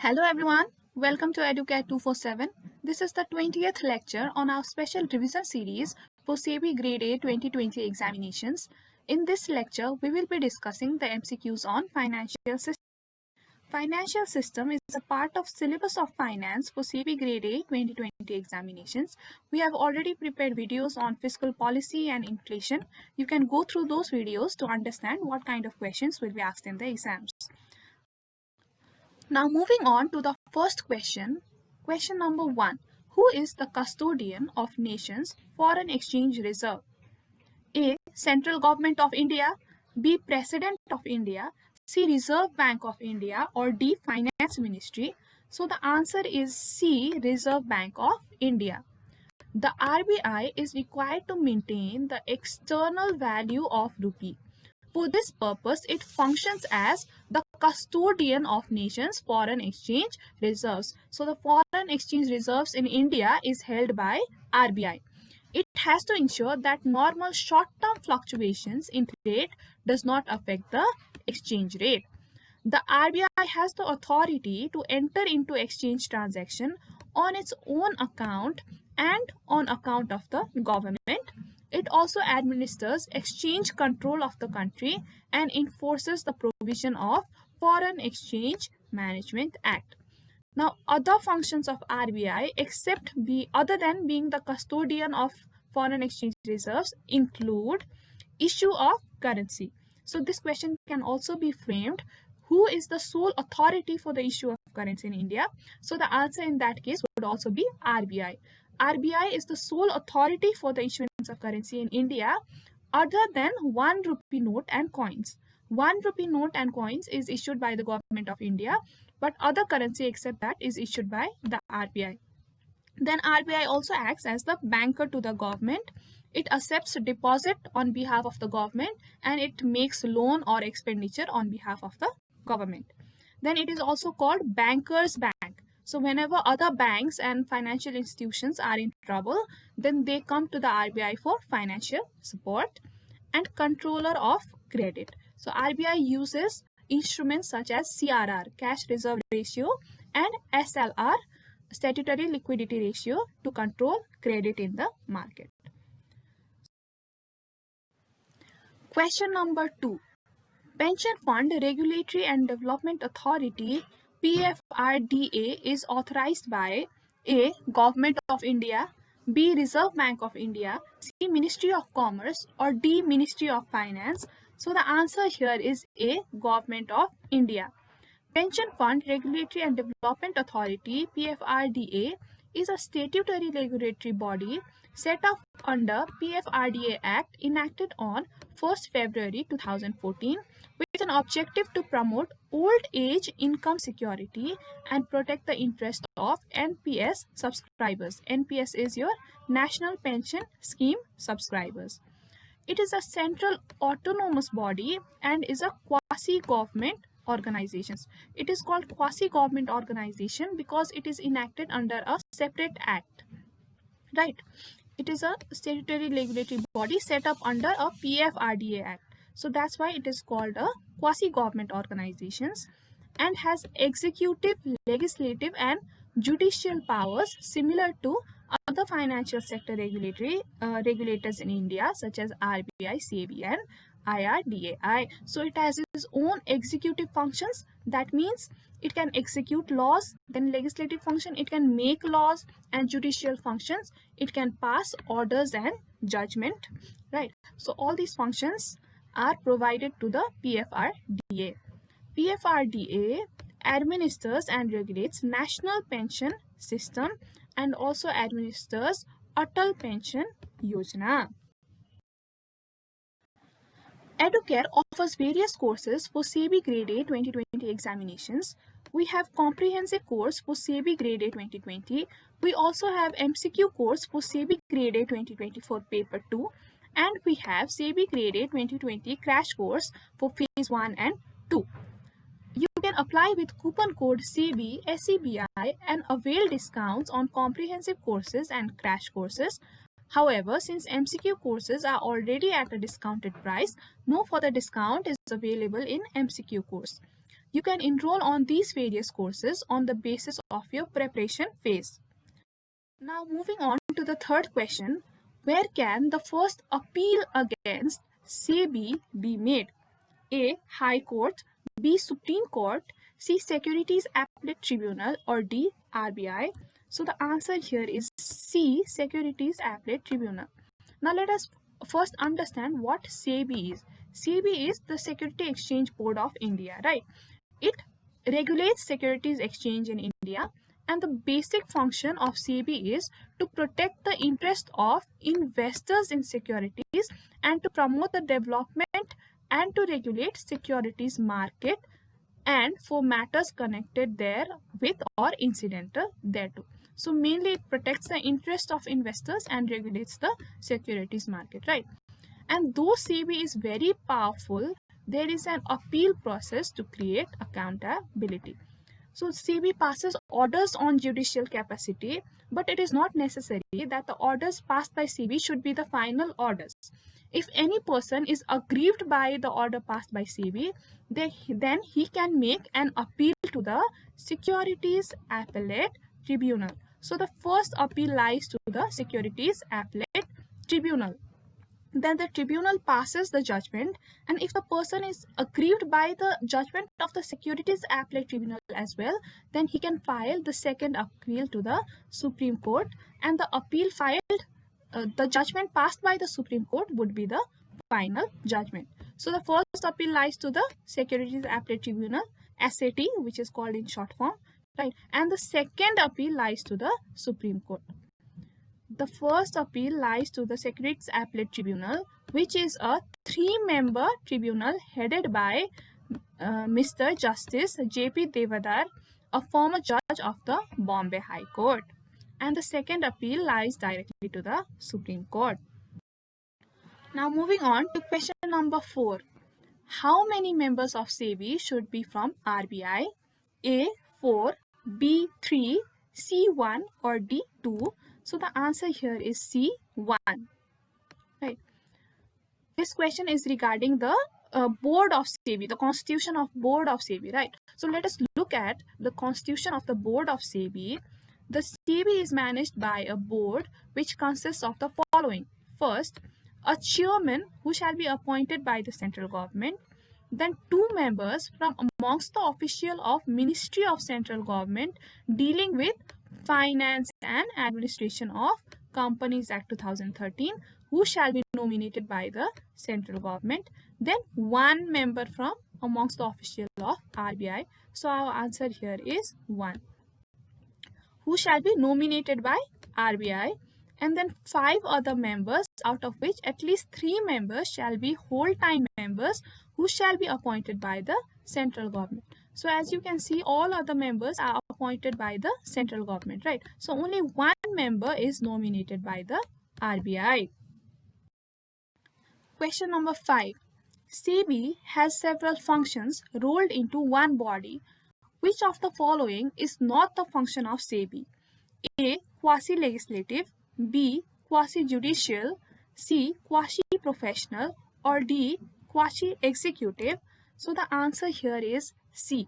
Hello everyone, welcome to Educare 247. This is the 20th lecture on our special revision series for SEBI Grade A 2020 examinations. In this lecture, we will be discussing the MCQs on financial system. Financial system is a part of syllabus of finance for SEBI Grade A 2020 examinations. We have already prepared videos on fiscal policy and inflation. You can go through those videos to understand what kind of questions will be asked in the exams. Now moving on to the first question. Question number 1. Who is the custodian of nation's foreign exchange reserve? A. Central Government of India, B. President of India, C. Reserve Bank of India, or D. Finance Ministry. So the answer is C. Reserve Bank of India. The RBI is required to maintain the external value of rupee. For this purpose, it functions as the custodian of nation's foreign exchange reserves. So the foreign exchange reserves in India is held by RBI. It has to ensure that normal short-term fluctuations in rate does not affect the exchange rate. The RBI has the authority to enter into exchange transaction on its own account and on account of the government. It also administers exchange control of the country and enforces the provision of Foreign Exchange Management Act. Now, other functions of RBI, other than being the custodian of foreign exchange reserves, include issue of currency. So this question can also be framed: who is the sole authority for the issue of currency in India? So the answer in that case would also be RBI. RBI is the sole authority for the issuance of currency in India other than 1 rupee note and coins. 1 rupee note and coins is issued by the government of India, but other currency except that is issued by the RBI. Then RBI also acts as the banker to the government. It accepts deposit on behalf of the government and it makes loan or expenditure on behalf of the government. Then it is also called banker's bank. So whenever other banks and financial institutions are in trouble, then they come to the RBI for financial support. And controller of credit. So RBI uses instruments such as CRR, cash reserve ratio, and SLR, statutory liquidity ratio, to control credit in the market. Question number 2. Pension Fund Regulatory and Development Authority PFRDA is authorized by A. Government of India, B. Reserve Bank of India, C. Ministry of Commerce, or D. Ministry of Finance. So the answer here is A. Government of India. Pension Fund Regulatory and Development Authority PFRDA is a statutory regulatory body set up under PFRDA Act enacted on 1st February 2014 with an objective to promote old age income security and protect the interest of NPS subscribers. NPS is your National Pension Scheme subscribers. It is a central autonomous body and is a quasi-government organization. It is called quasi-government organization because it is enacted under a separate act. Right. It is a statutory regulatory body set up under a PFRDA Act. So that's why it is called a quasi-government organizations and has executive, legislative and judicial powers similar to other financial sector regulators in India such as RBI, SEBI and IRDAI. So it has its own executive functions. That means it can execute laws. Then legislative function, it can make laws, and judicial functions, it can pass orders and judgment. Right. So all these functions are provided to the PFRDA. PFRDA administers and regulates national pension system and also administers Atal Pension Yojana. Educare offers various courses for SEBI Grade A 2020 examinations. We have comprehensive course for SEBI Grade A 2020. We also have MCQ course for SEBI Grade A 2020 for paper 2. And we have SEBI Grade A 2020 crash course for phase 1 and 2. You can apply with coupon code SEBI and avail discounts on comprehensive courses and crash courses. However, since MCQ courses are already at a discounted price, no further discount is available in MCQ course. You can enroll on these various courses on the basis of your preparation phase. Now moving on to the third question, where can the first appeal against SEBI be made? A. High Court, B. Supreme Court, C. Securities Appellate Tribunal, or D. RBI. So the answer here is C. Securities Appellate Tribunal. Now let us first understand what SEBI is. SEBI is the Security Exchange Board of India, right? It regulates securities exchange in India, and the basic function of SEBI is to protect the interest of investors in securities and to promote the development and to regulate securities market and for matters connected there with or incidental thereto. So mainly it protects the interest of investors and regulates the securities market, right? And though SEBI is very powerful, there is an appeal process to create accountability. So SEBI passes orders on judicial capacity, but it is not necessary that the orders passed by SEBI should be the final orders. If any person is aggrieved by the order passed by SEBI, then he can make an appeal to the Securities Appellate Tribunal. So the first appeal lies to the Securities Appellate Tribunal. Then the tribunal passes the judgment, and if the person is aggrieved by the judgment of the Securities Appellate Tribunal as well, then he can file the second appeal to the Supreme Court, and the appeal filed, the judgment passed by the Supreme Court would be the final judgment. So the first appeal lies to the Securities Appellate Tribunal, SAT, which is called in short form, right? And the second appeal lies to the Supreme Court. The first appeal lies to the Securities Appellate Tribunal, which is a 3-member tribunal headed by Mr. Justice J.P. Devadar, a former judge of the Bombay High Court. And the second appeal lies directly to the Supreme Court. Now moving on to question number 4. How many members of SEBI should be from RBI? A. 4, B. 3, C. 1, or D. 2. So the answer here is C. 1. Right. This question is regarding the board of SEBI, the constitution of board of SEBI, right? So let us look at the constitution of the board of SEBI. The SEBI is managed by a board which consists of the following. First, a chairman who shall be appointed by the central government. Then 2 members from amongst the official of Ministry of Central Government dealing with Finance and Administration of Companies Act 2013, who shall be nominated by the central government. Then 1 member from amongst the official of RBI. So our answer here is 1. Who shall be nominated by RBI. And then 5 other members, out of which at least 3 members shall be whole-time members who shall be appointed by the central government. So as you can see, all other members are appointed by the central government, right? So only 1 member is nominated by the RBI. Question number 5. SEBI has several functions rolled into one body. Which of the following is not the function of SEBI? A. Quasi-legislative, B. Quasi-judicial, C. Quasi-professional, or D. Quasi-executive. So the answer here is C.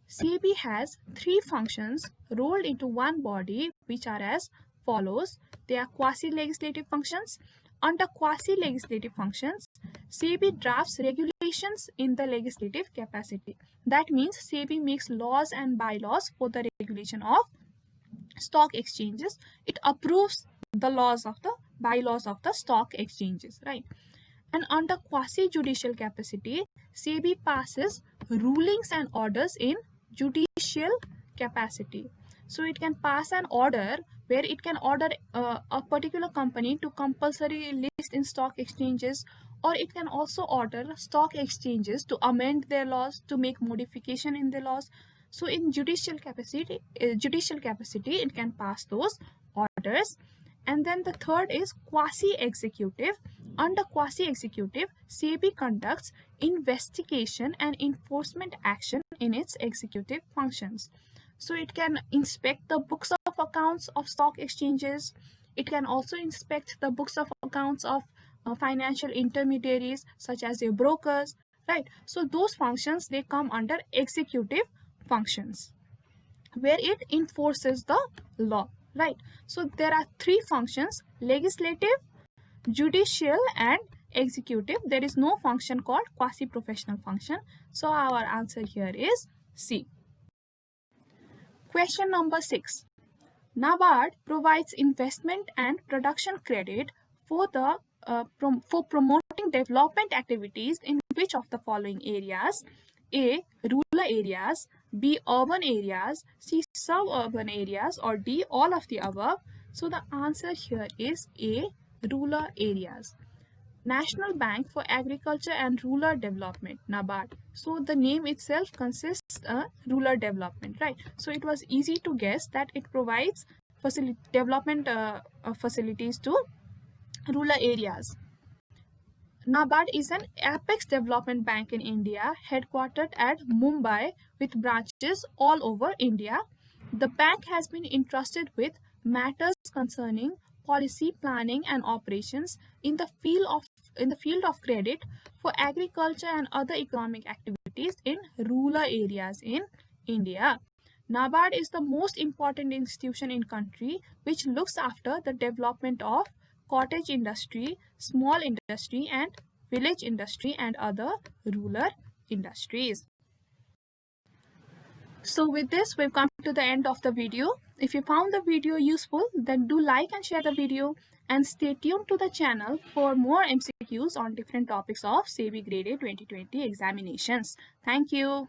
SEBI has 3 functions rolled into one body, which are as follows. They are quasi-legislative functions. Under quasi-legislative functions, SEBI drafts regulations in the legislative capacity. That means SEBI makes laws and bylaws for the regulation of stock exchanges. It approves the laws of the bylaws of the stock exchanges, right? And under quasi-judicial capacity, SEBI passes rulings and orders in judicial capacity. So it can pass an order where it can order a particular company to compulsory list in stock exchanges, or it can also order stock exchanges to amend their laws, to make modification in their laws. So in judicial capacity, it can pass those orders. And then the third is quasi-executive. Under quasi-executive, SEBI conducts investigation and enforcement action in its executive functions. So it can inspect the books of accounts of stock exchanges. It can also inspect the books of accounts of financial intermediaries such as your brokers, right? So those functions, they come under executive functions, where it enforces the law, right? So there are three functions: legislative, judicial, and executive. There is no function called quasi-professional function. So our answer here is C. Question number 6. NABARD provides investment and production credit for promoting development activities in which of the following areas? A. Rural areas, B. Urban areas, C. Suburban areas, or D. All of the above. So the answer here is A. Rural areas. National Bank for Agriculture and Rural Development, NABARD. So the name itself consists rural development, right? So it was easy to guess that it provides development facilities to rural areas. NABARD is an apex development bank in India, headquartered at Mumbai with branches all over India. The bank has been entrusted with matters concerning policy, planning, and operations in the field of credit for agriculture and other economic activities in rural areas in India. NABARD is the most important institution in country which looks after the development of cottage industry, small industry, and village industry, and other rural industries. So with this, we've come to the end of the video. If you found the video useful, then do like and share the video, and stay tuned to the channel for more MCQs on different topics of SEBI Grade A 2020 examinations. Thank you.